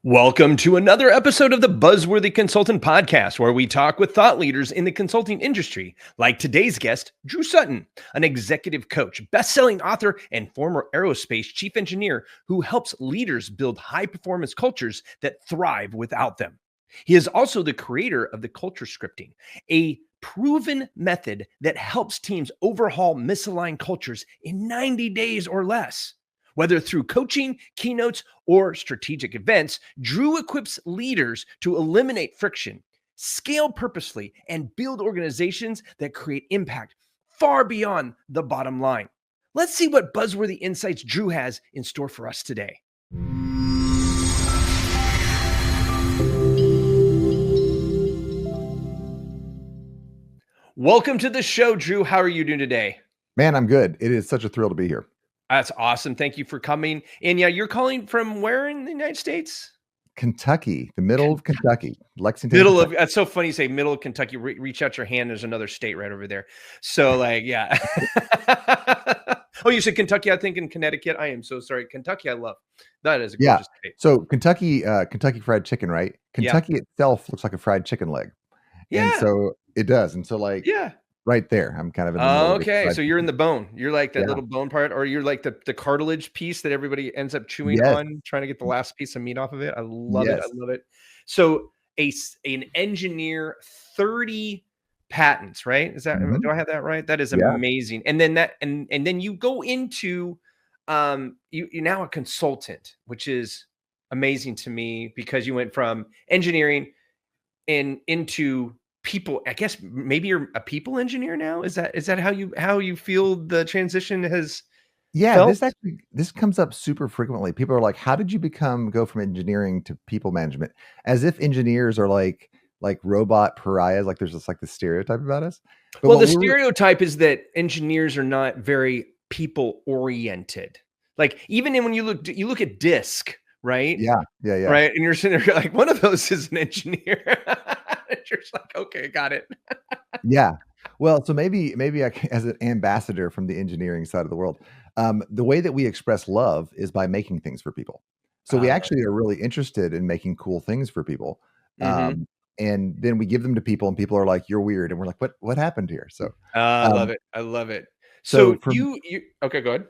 Welcome to another episode of the Buzzworthy Consultant Podcast, where we talk with thought leaders in the consulting industry, like today's guest, Drew Sutton, an executive coach, best-selling author, and former Aerospace chief engineer who helps leaders build high-performance cultures that thrive without them. He is also the creator of the culture scripting, a proven method that helps teams overhaul misaligned cultures in 90 days or less. Whether through coaching, keynotes, or strategic events, Drew equips leaders to eliminate friction, scale purposefully, and build organizations that create impact far beyond the bottom line. Let's see what buzzworthy insights Drew has in store for us today. Welcome to the show, Drew. How are you doing today? Man, I'm good. It is such a thrill to be here. That's awesome. Thank you for coming. And yeah, you're calling from where in the United States? Kentucky, the middle of Kentucky, Lexington. Kentucky. That's so funny you say middle of Kentucky. Reach out your hand. There's another state right over there. So yeah. Oh, you said Kentucky. I think in Connecticut. I am so sorry. Kentucky, I love. That is a gorgeous state. So Kentucky fried chicken, right? Kentucky itself looks like a fried chicken leg. Yeah. And so it does. And so right there, I'm kind of in the middle. Okay. So you're in the bone. You're like that little bone part, or you're like the cartilage piece that everybody ends up chewing on, trying to get the last piece of meat off of it. I love it. I love it. So an engineer, 30 patents, right? Is that, do I have that right? That is amazing. And then and then you go into, you're now a consultant, which is amazing to me because you went from engineering into people. I guess maybe you're a people engineer now. Is that how you feel the transition has felt? This comes up super frequently. People are like, how did you go from engineering to people management? As if engineers are like robot pariahs, like there's just like the stereotype about us. But well, the stereotype is that engineers are not very people oriented. Like even when you look at DISC, right? Yeah. Right. And you're sitting there like, one of those is an engineer. You're just like, okay, got it. Yeah. Well, so maybe as an ambassador from the engineering side of the world, the way that we express love is by making things for people. So we actually are really interested in making cool things for people. And then we give them to people and people are like, you're weird. And we're like, what happened here? So I love it. I love it. So you okay, go ahead.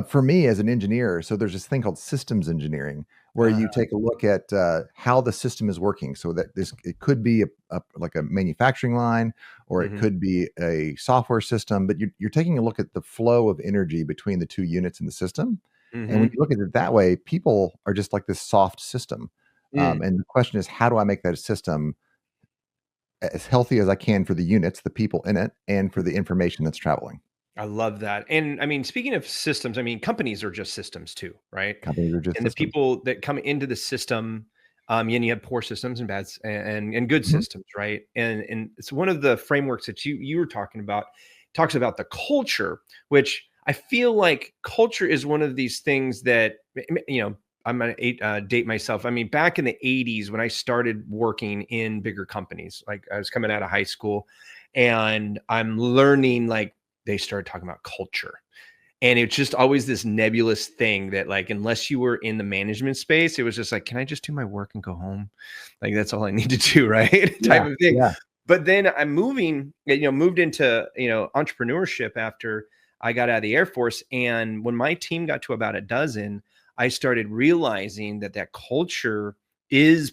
For me as an engineer, so there's this thing called systems engineering where you take a look at how the system is working. So that it could be like a manufacturing line, or it could be a software system, but you're taking a look at the flow of energy between the two units in the system. And when you look at it that way, people are just like this soft system. And the question is, how do I make that system as healthy as I can for the units, the people in it, and for the information that's traveling? I love that. And I mean, speaking of systems, I mean, companies are just systems too, right? Companies are just and systems. The people that come into the system, and you have poor systems and bad and good systems, right? And it's one of the frameworks that you were talking about, talks about the culture, which I feel like culture is one of these things that, I'm going to date myself. I mean, back in the 80s, when I started working in bigger companies, like I was coming out of high school and I'm learning, like, they started talking about culture, and it's just always this nebulous thing that, like, unless you were in the management space, it was just like, can I just do my work and go home? Like, that's all I need to do. Right. Type of thing. Yeah. But then I'm moved into, entrepreneurship after I got out of the Air Force. And when my team got to about a dozen, I started realizing that culture is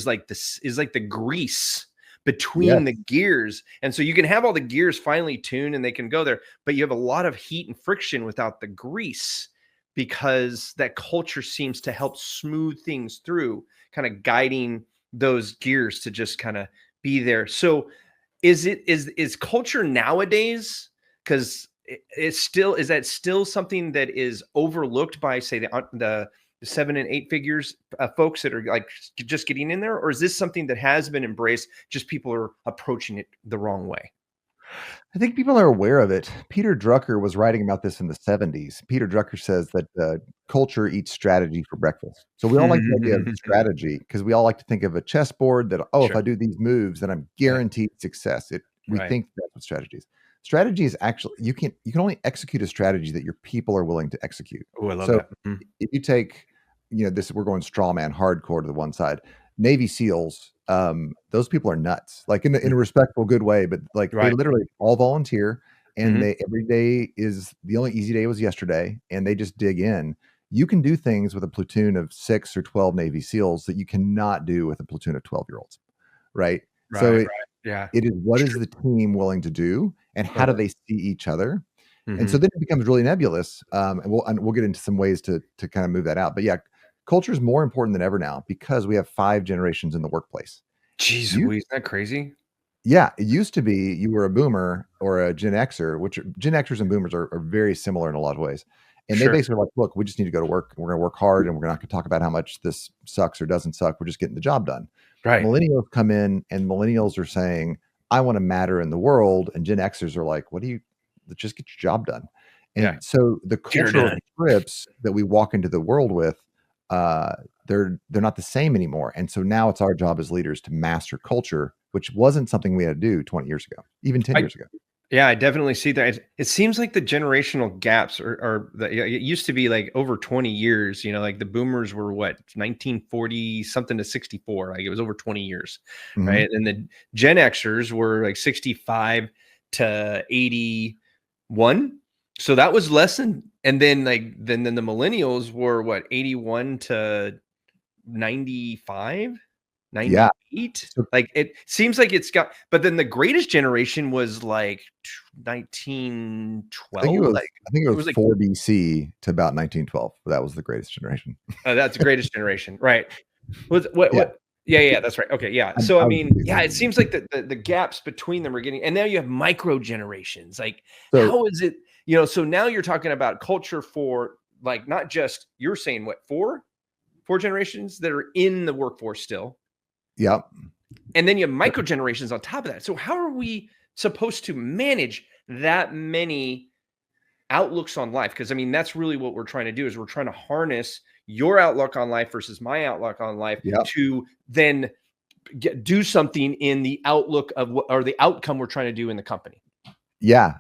like the grease between the gears. And so you can have all the gears finely tuned and they can go there, but you have a lot of heat and friction without the grease, because that culture seems to help smooth things through, kind of guiding those gears to just kind of be there. So is culture nowadays, because is that still something that is overlooked by, say, the 7 and 8 figures folks that are like just getting in there? Or is this something that has been embraced, just people are approaching it the wrong way? I think people are aware of it. Peter Drucker was writing about this in the 70s. Peter Drucker says that culture eats strategy for breakfast. So we all like the idea of strategy because we all like to think of a chessboard that, if I do these moves, then I'm guaranteed success. We think that's what strategy is. Strategy is actually, you can only execute a strategy that your people are willing to execute. Oh, I love that. If you take we're going straw man hardcore to the one side. Navy SEALs, those people are nuts, like in a respectful, good way, but like they Right. literally all volunteer, and every day is the only easy day was yesterday, and they just dig in. You can do things with a platoon of 6 or 12 Navy SEALs that you cannot do with a platoon of 12-year-olds, right? So Right. Yeah. it is, what is True. the team willing to do, and how do they see each other? And so Mhm. then it becomes really nebulous. And we'll get into some ways to kind of move that out. But yeah, culture is more important than ever now because we have 5 generations in the workplace. Jeez You, Louise, isn't that crazy? yeah, it used to be you were a boomer or a Gen Xer, which Gen Xers and boomers are very similar in a lot of ways. And they Sure. basically are like, look, we just need to go to work. We're going to work hard, and we're not going to talk about how much this sucks or doesn't suck. We're just getting the job done. Right. Millennials come in, and millennials are saying, I want to matter in the world. And Gen Xers are like, let's just get your job done. Yeah. And so the Get her cultural done. scripts that we walk into the world with, they're not the same anymore. And so now it's our job as leaders to master culture, which wasn't something we had to do 20 years ago, even 10 years ago. Yeah, I definitely see that. It seems like the generational gaps it used to be like over 20 years, like the boomers were what, 1940 something to 64, like it was over 20 years, right? And the Gen Xers were like 65 to 81. So that was less than, and then then the millennials were what, 81 to 95. Yeah. 98. So Like it seems like it's got, but then the greatest generation was like I 1912. think it was, Like I think it it was was like, 4 BC to about 1912. That was the greatest generation. that's the greatest generation, right? Yeah. Yeah, that's right. Okay, yeah. I, So I I was mean, yeah, it seems like the gaps between them are getting, and now you have micro generations. Like, so how is it? So now you're talking about culture for like not just, you're saying what, four generations that are in the workforce still. yeah. And then you have micro generations on top of that. So how are we supposed to manage that many outlooks on life? Because I mean, that's really what we're trying to do, is we're trying to harness your outlook on life versus my outlook on life Yeah. to then do something in the outlook of what, or the outcome we're trying to do in the company. Yeah.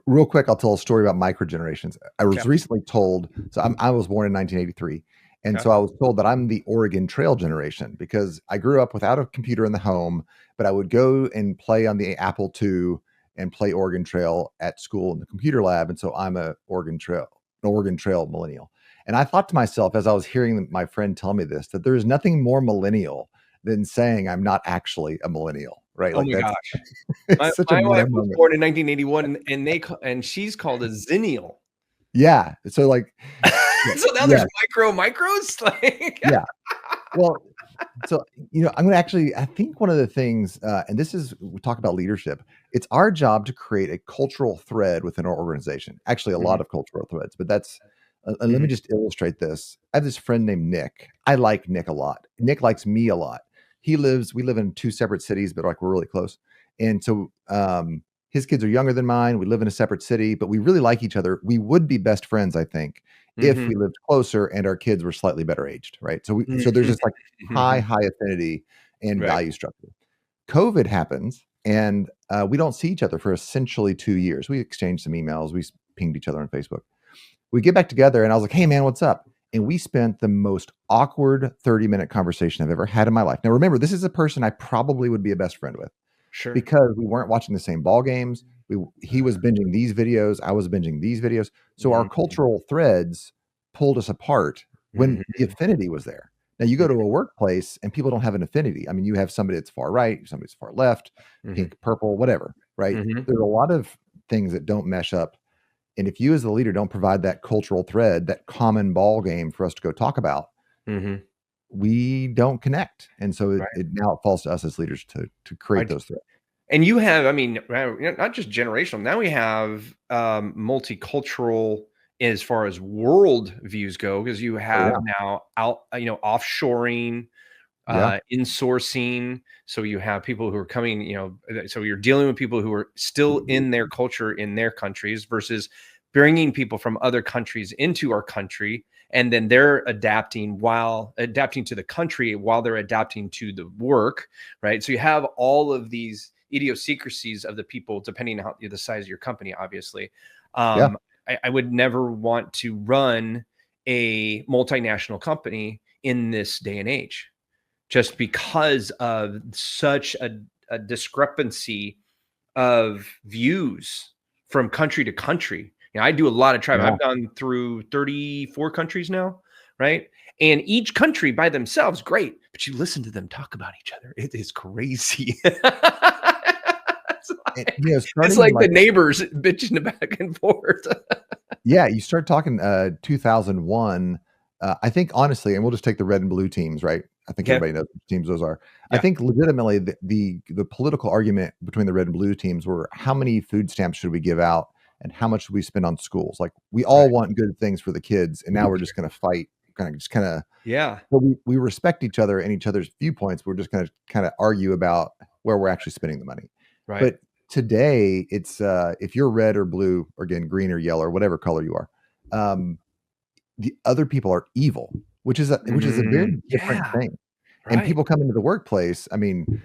Real quick, I'll tell a story about micro generations. I was Okay. recently told, so I was born in 1983. And Okay. so I was told that I'm the Oregon Trail generation because I grew up without a computer in the home, but I would go and play on the Apple II and play Oregon Trail at school in the computer lab. And so I'm an Oregon Trail millennial. And I thought to myself, as I was hearing my friend tell me this, that there is nothing more millennial than saying I'm not actually a millennial, right? Oh Like my that's gosh. it's such a My meta wife was moment. born in 1981, and she's called a zennial. Yeah. So like, So now yeah, there's micros. Like, yeah. Well, so I think one of the things, and this is, we talk about leadership. It's our job to create a cultural thread within our organization. Actually, a lot of cultural threads, but that's. And let me just illustrate this. I have this friend named Nick. I like Nick a lot. Nick likes me a lot. We live in 2 separate cities, but like we're really close. And so his kids are younger than mine. We live in a separate city, but we really like each other. We would be best friends, I think, if we lived closer and our kids were slightly better aged, right? So there's this like high affinity and Right. value structure. COVID happens, and we don't see each other for essentially 2 years. We exchanged some emails. We pinged each other on Facebook. We get back together, and I was like, "Hey, man, what's up?" And we spent the most awkward 30-minute conversation I've ever had in my life. Now, remember, this is a person I probably would be a best friend with Sure. because we weren't watching the same ball games. He was binging these videos. I was binging these videos. So our cultural threads pulled us apart when the affinity was there. Now you go to a workplace and people don't have an affinity. I mean, you have somebody that's far right, somebody that's far left, pink, purple, whatever, right? There's a lot of things that don't mesh up. And if you as the leader don't provide that cultural thread, that common ball game for us to go talk about, we don't connect. And so now it falls to us as leaders to create those threads. And you have, I mean, not just generational. Now we have multicultural as far as world views go, because you have now offshoring, insourcing. So you have people who are coming, so you're dealing with people who are still in their culture, in their countries, versus bringing people from other countries into our country. And then they're adapting to the country while they're adapting to the work, right? So you have all of these idiosyncrasies of the people, depending on the size of your company, obviously. I would never want to run a multinational company in this day and age, just because of such a discrepancy of views from country to country. I do a lot of travel. Yeah. I've gone through 34 countries now, right? And each country by themselves, great. But you listen to them talk about each other. It is crazy. It's like the neighbors bitching back and forth. Yeah, you start talking 2001. I think honestly, and we'll just take the red and blue teams, right? I think everybody knows what teams those are. Yeah. I think legitimately the political argument between the red and blue teams were how many food stamps should we give out and how much should we spend on schools? Like we all want good things for the kids, and now we're just going to fight, kind of. But we respect each other and each other's viewpoints. We're just going to kind of argue about where we're actually spending the money. Right. But today, it's if you're red or blue, or again green or yellow or whatever color you are, the other people are evil, which is a very different thing. Right. And people come into the workplace. I mean,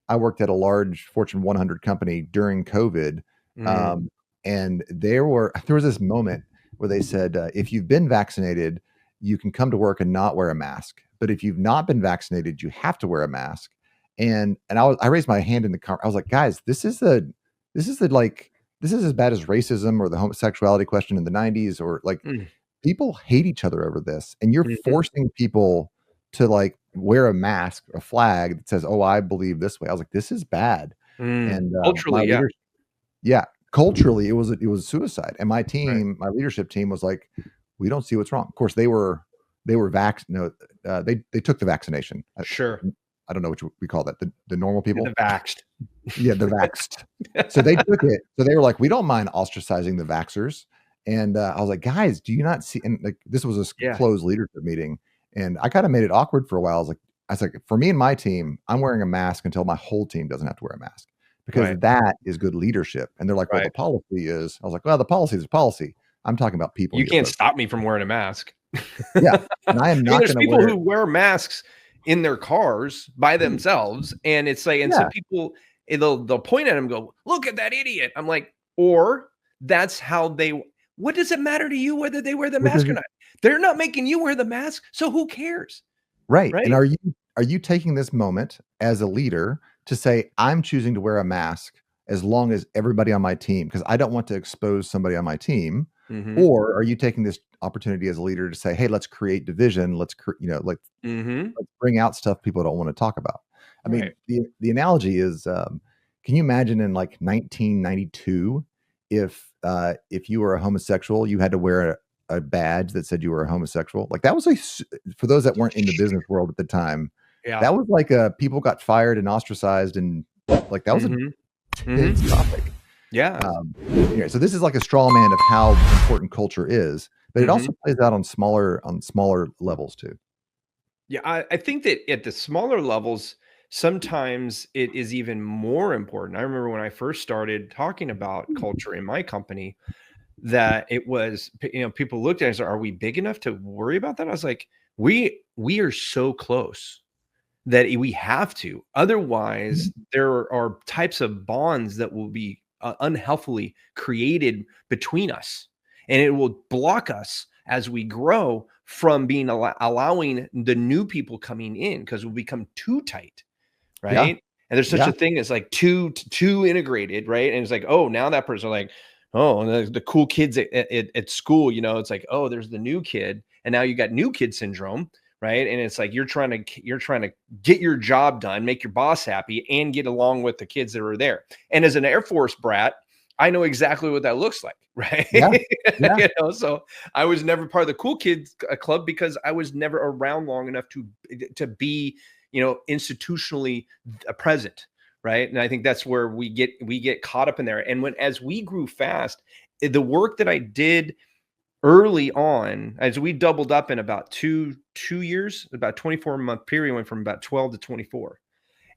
I worked at a large Fortune 100 company during COVID, and there was this moment where they said, if you've been vaccinated, you can come to work and not wear a mask. But if you've not been vaccinated, you have to wear a mask. And I raised my hand in the car. I was like, guys, this is as bad as racism or the homosexuality question in the 90s, or like people hate each other over this. And you're forcing people to like wear a mask, a flag that says, oh, I believe this way. I was like, this is bad. And culturally, culturally, it was suicide. And my team, my leadership team was like, we don't see what's wrong. Of course, they took the vaccination. Sure. I don't know what we call that. The normal people. The vaxxed. Yeah, the vaxxed. So they took it. So they were like, we don't mind ostracizing the vaxxers. And I was like, guys, do you not see? And like, this was a closed leadership meeting. And I kind of made it awkward for a while. I was like, for me and my team, I'm wearing a mask until my whole team doesn't have to wear a mask, because that is good leadership. And they're like, well, the policy is. I was like, well, the policy is policy. I'm talking about people. You can't stop me from wearing a mask. Yeah, and I am not. There's people who wear masks in their cars by themselves, and it's like, and so people they'll point at him and go, look at that idiot. I'm like, or that's how they. What does it matter to you whether they wear the mask or not? They're not making you wear the mask, so who cares? Right. And are you taking this moment as a leader to say, I'm choosing to wear a mask as long as everybody on my team, because I don't want to expose somebody on my team? Or are you taking this opportunity as a leader to say, hey, let's create division. Let's let's bring out stuff people don't want to talk about. I mean, the analogy is, can you imagine in like 1992, if you were a homosexual, you had to wear a badge that said you were a homosexual? Like that was for those that weren't in the business world at the time, that was like people got fired and ostracized, and like that was a tense topic. Yeah. So this is like a straw man of how important culture is, but it also plays out on smaller levels too. Yeah, I think that at the smaller levels, sometimes it is even more important. I remember when I first started talking about culture in my company, that it was, people looked at it and said, are we big enough to worry about that? I was like, we are so close that we have to. Otherwise, there are types of bonds that will be unhealthily created between us, and it will block us as we grow from being allowing the new people coming in, because we'll become too tight, right? And there's such a thing as like too integrated, right? And it's like, oh, now that person, like, oh, the cool kids at school, it's like, oh, there's the new kid, and now you got new kid syndrome, right? And it's like you're trying to get your job done, make your boss happy, and get along with the kids that are there. And as an Air Force brat, I know exactly what that looks like, right? Yeah. So I was never part of the cool kids club because I was never around long enough to be, institutionally present, right? And I think that's where we get caught up in there. And as we grew fast, the work that I did early on, as we doubled up in about two years, about 24-month period, went from about 12 to 24.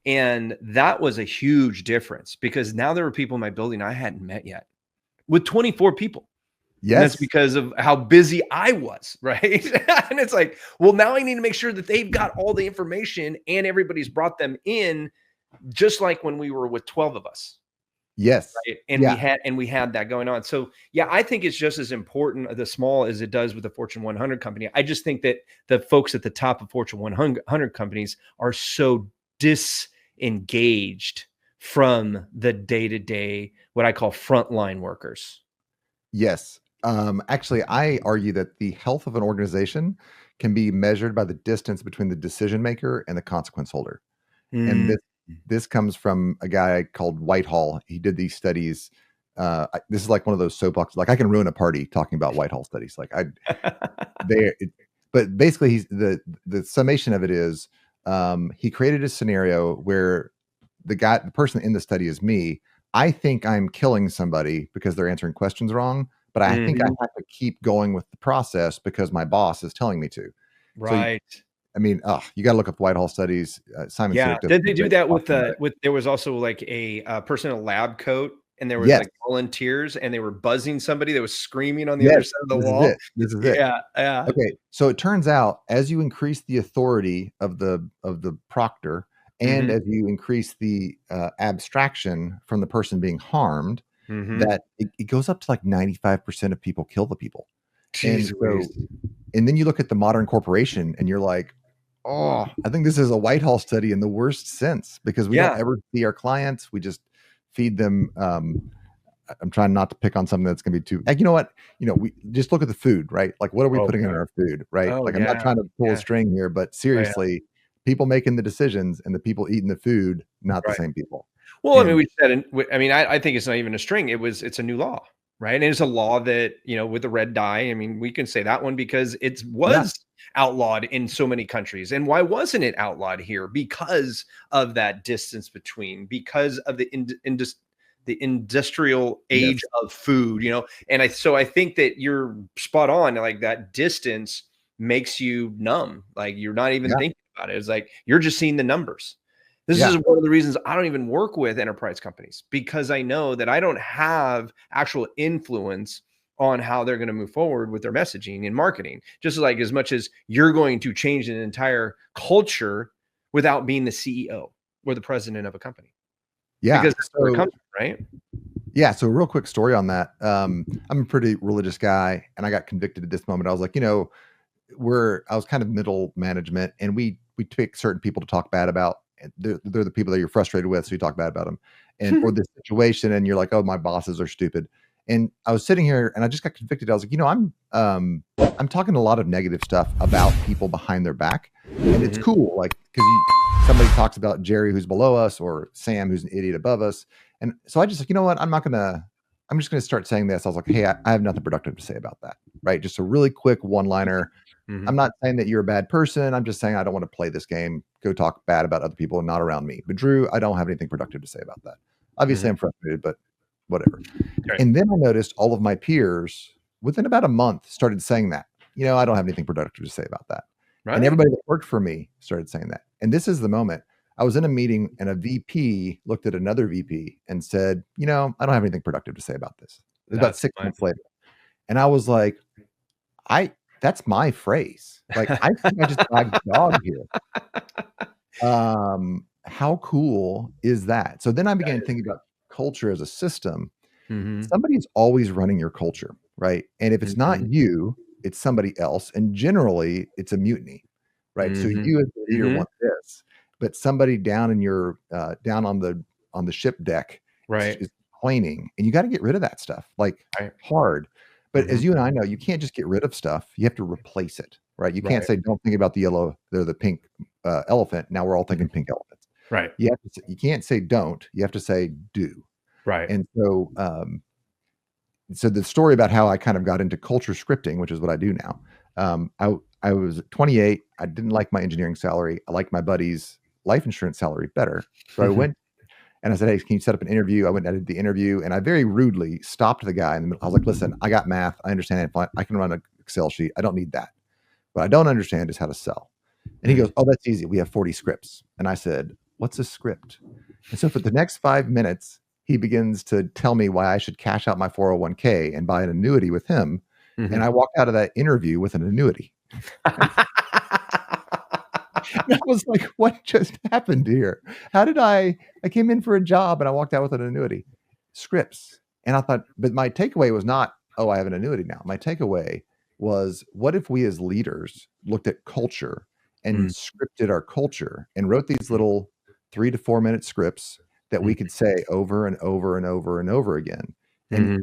And that was a huge difference, because now there were people in my building I hadn't met yet with 24 people. Yes. And that's because of how busy I was, right? And it's like, well, now I need to make sure that they've got all the information and everybody's brought them in, just like when we were with 12 of us. Yes. Right? And we had that going on. So yeah, I think it's just as important the small as it does with the Fortune 100 company. I just think that the folks at the top of Fortune 100 companies are so disengaged from the day-to-day, what I call frontline workers. Yes. Actually, I argue that the health of an organization can be measured by the distance between the decision maker and the consequence holder. And Mm. this comes from a guy called Whitehall. He did these studies. This is like one of those soapboxes. Like I can ruin a party talking about Whitehall studies. Like but basically, the summation of it is he created a scenario where the person in the study is me. I think I'm killing somebody because they're answering questions wrong, but I think I have to keep going with the process because my boss is telling me to. Right. So, I mean, you got to look up Whitehall studies. Simon Yeah. Sinek Did they do that with there was also like a person in a lab coat, and there was like volunteers, and they were buzzing somebody that was screaming on the other side of the wall. This is it. Yeah. Yeah. Okay. So it turns out as you increase the authority of the proctor, and as you increase the abstraction from the person being harmed, that it goes up to like 95% of people kill the people. Jeez, and then you look at the modern corporation and you're like, oh, I think this is a Whitehall study in the worst sense, because we don't ever see our clients. We just feed them. I'm trying not to pick on something that's going to be too, like, you know what, we just look at the food, right? Like, what are we putting in our food, right? Oh, like, I'm not trying to pull a string here, but seriously, people making the decisions and the people eating the food, not the same people. Well, I mean, I think it's not even a string. It's a new law, right? And it's a law that, with the red dye, I mean, we can say that one because it was outlawed in so many countries. And why wasn't it outlawed here? Because of that distance because of the industrial age of food, and so I think that you're spot on. Like, that distance makes you numb. Like, you're not even thinking about it. It's like, you're just seeing the numbers. This is one of the reasons I don't even work with enterprise companies, because I know that I don't have actual influence on how they're going to move forward with their messaging and marketing. Just like as much as you're going to change an entire culture without being the CEO or the president of a company. Yeah. Because that's where it comes from, right? Yeah. So, real quick story on that. I'm a pretty religious guy, and I got convicted at this moment. I was like, I was kind of middle management, and we pick certain people to talk bad about. They're the people that you're frustrated with, so you talk bad about them, and or this situation, and you're like, oh, my bosses are stupid. And I was sitting here, and I just got convicted. I was like, I'm talking a lot of negative stuff about people behind their back, and it's cool, like, because somebody talks about Jerry who's below us, or Sam who's an idiot above us, and so I just like, you know what, I'm just gonna start saying this. I was like, hey, I have nothing productive to say about that, right? Just a really quick one-liner. I'm not saying that you're a bad person. I'm just saying I don't want to play this game. Go talk bad about other people and not around me. But Drew, I don't have anything productive to say about that. Obviously, I'm frustrated, but whatever. Right. And then I noticed all of my peers within about a month started saying that. I don't have anything productive to say about that. Right. And everybody that worked for me started saying that. And this is the moment. I was in a meeting and a VP looked at another VP and said, I don't have anything productive to say about this. It was about 6 months later. And I was like, that's my phrase. Like, I think I just dragged dog here. How cool is that? So then I began thinking about culture as a system. Somebody's always running your culture, right? And if it's not you, it's somebody else. And generally it's a mutiny, right? So you as the leader want this, but somebody down in your down on the ship deck is complaining, and you got to get rid of that stuff, like hard. But as you and I know, you can't just get rid of stuff. You have to replace it, right? You can't say, don't think about the pink elephant. Now we're all thinking pink elephants. Right. You can't say don't. You have to say do. Right. And so, so the story about how I kind of got into culture scripting, which is what I do now. I was 28. I didn't like my engineering salary. I liked my buddy's life insurance salary better. So I went and I said, hey, can you set up an interview? I went and I did the interview, and I very rudely stopped the guy in the middle. I was like, listen, I got math. I understand it. I can run an Excel sheet. I don't need that. What I don't understand is how to sell. And he goes, oh, that's easy. We have 40 scripts. And I said, what's a script? And so for the next 5 minutes, he begins to tell me why I should cash out my 401k and buy an annuity with him. And I walked out of that interview with an annuity. I was like, what just happened here? How did I came in for a job and I walked out with an annuity. scripts. And I thought, but my takeaway was not, oh, I have an annuity now. My takeaway was, what if we as leaders looked at culture and Mm, scripted our culture and wrote these little 3 to 4 minute scripts that we mm, could say over and over and over and over again. And mhm,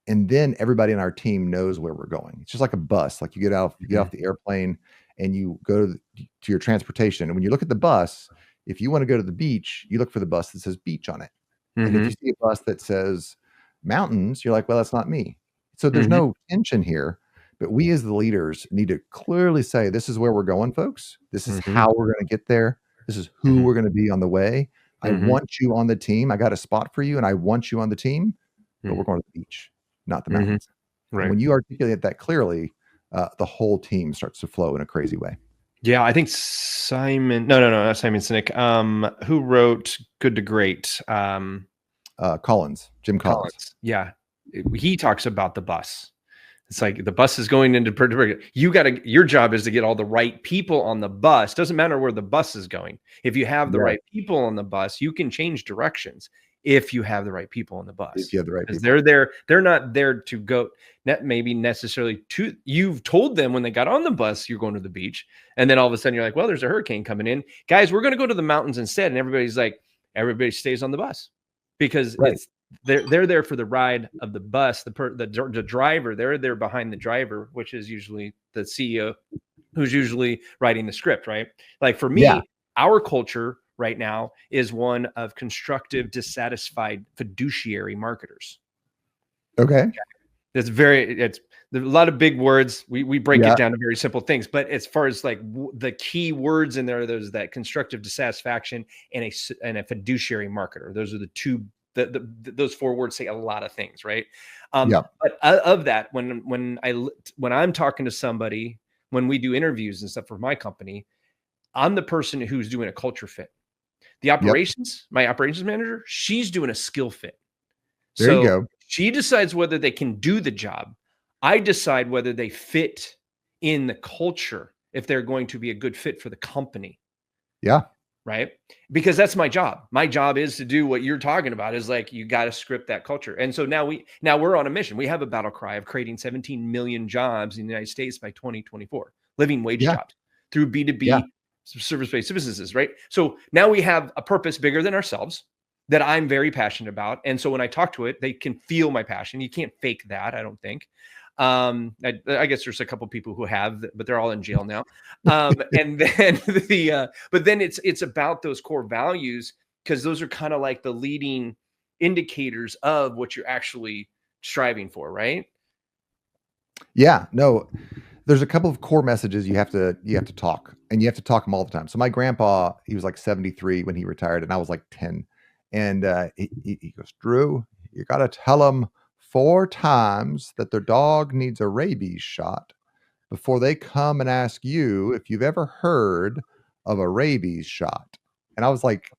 and then everybody in our team knows where we're going. It's just like a bus. Like you get off mhm, the airplane and you go to your transportation. And when you look at the bus, if you want to go to the beach, you look for the bus that says beach on it. And if mhm, you see a bus that says mountains, you're like, well, that's not me. So there's mhm, no tension here. But we as the leaders need to clearly say, this is where we're going, folks. This is mhm, how we're going to get there. This is who mhm, we're going to be on the way. I mhm, want you on the team. I got a spot for you and I want you on the team, but we're mhm, going to the beach, not the mhm. mountains. And Right. when you articulate that clearly, the whole team starts to flow in a crazy way. Yeah, I think Simon. No, no, no, not Simon Sinek. Who wrote Good to Great? Jim Collins. Collins. Yeah, he talks about the bus. It's like the bus is going into Puerto Rico. Your job is to get all the right people on the bus. Doesn't matter where the bus is going. If you have the Yeah, right people on the bus, you can change directions if you have the right people on the if bus. you have the right Because people. they're not there to go, not maybe necessarily to, you've told them when they got on the bus, you're going to the beach. And then all of a sudden you're like, well, there's a hurricane coming in. Guys, we're going to go to the mountains instead. And everybody's like, everybody stays on the bus because Right. they're there for the ride of the bus. The driver, they're there behind the driver, which is usually the CEO, who's usually writing the script, right? Like for Yeah. me, our culture right now is one of constructive, dissatisfied fiduciary marketers. Okay. It's there's a lot of big words. We break Yeah. it down to very simple things, but as far as like the key words in there, there's that constructive dissatisfaction and a fiduciary marketer. Those are the two. Those four words say a lot of things, right? Yeah. But of that, when I'm talking to somebody, when we do interviews and stuff for my company, I'm the person who's doing a culture fit. Yep. My operations manager, she's doing a skill fit. There you So go. she decides whether they can do the job. I decide whether they fit in the culture, if they're going to be a good fit for the company, Yeah. right? Because that's my job. My job is to do what you're talking about, is like, you got to script that culture. And so now we're on a mission. We have a battle cry of creating 17 million jobs in the United States by 2024, living wage Yeah. jobs through Yeah. B2B service-based businesses, right? So now we have a purpose bigger than ourselves that I'm very passionate about. And so when I talk to it, they can feel my passion. You can't fake that, I don't think. I guess there's a couple people who have, but they're all in jail now. And then but then it's about those core values, because those are kind of like the leading indicators of what you're actually striving for, right? Yeah. No, there's a couple of core messages you have to talk, and you have to talk them all the time. So my grandpa, he was like 73 when he retired, and I was like 10. And he goes, Drew, you got to tell them 4 times that their dog needs a rabies shot before they come and ask you if you've ever heard of a rabies shot. And I was like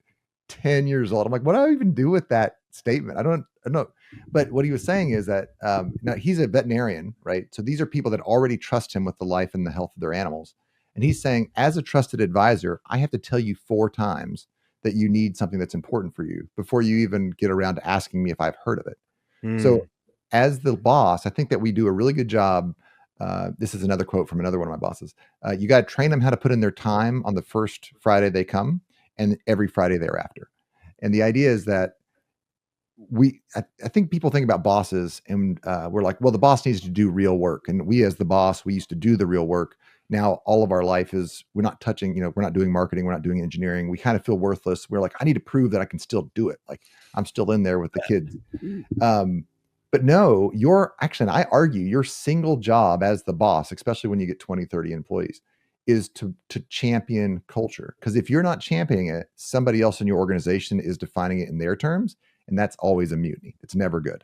10 years old. I'm like, what do I even do with that statement? I don't know. But what he was saying is that now he's a veterinarian, right? So these are people that already trust him with the life and the health of their animals. And he's saying, as a trusted advisor, I have to tell you 4 times that you need something that's important for you before you even get around to asking me if I've heard of it. So, Mm, as the boss, I think that we do a really good job. This is another quote from another one of my bosses. You got to train them how to put in their time on the first Friday they come and every Friday thereafter. And the idea is that I think people think about bosses and we're like, well, the boss needs to do real work. And we, as the boss, we used to do the real work. Now, all of our life is, we're not touching, we're not doing marketing, we're not doing engineering. We kind of feel worthless. We're like, I need to prove that I can still do it. Like, I'm still in there with the kids. But no, and I argue your single job as the boss, especially when you get 20, 30 employees, is to champion culture. Because if you're not championing it, somebody else in your organization is defining it in their terms. And that's always a mutiny. It's never good.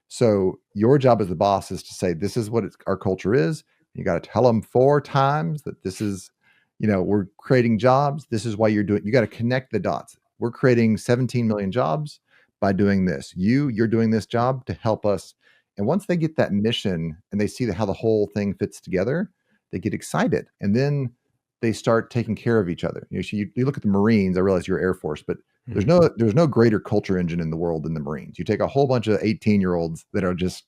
So your job as the boss is to say, this is what our culture is. You got to tell them 4 times that this is, we're creating jobs. This is why you're doing, you got to connect the dots. We're creating 17 million jobs by doing this. You're doing this job to help us. And once they get that mission and they see how the whole thing fits together, they get excited. And then they start taking care of each other. You look at the Marines. I realize you're Air Force, but there's Mm-hmm. no greater culture engine in the world than the Marines. You take a whole bunch of 18-year-olds that are just,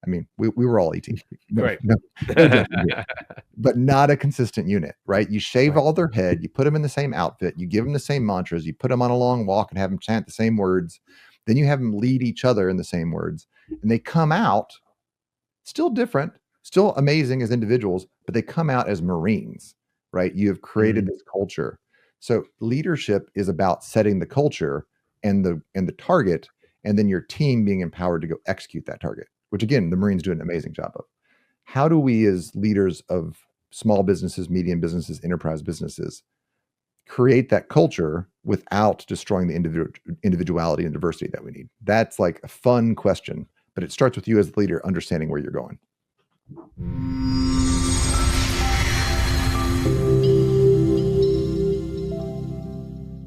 I mean, we were all 18. No, Right. no judgment here, but not a consistent unit, right? You shave Right. all their head, you put them in the same outfit, you give them the same mantras, you put them on a long walk and have them chant the same words. Then you have them lead each other in the same words, and they come out still different, still amazing as individuals, but they come out as Marines, right? You have created Mm-hmm. this culture. So leadership is about setting the culture and the target, and then your team being empowered to go execute that target, which again, the Marines do an amazing job of. How do we as leaders of small businesses, medium businesses, enterprise businesses create that culture without destroying the individuality and diversity that we need? That's like a fun question, but it starts with you as the leader understanding where you're going.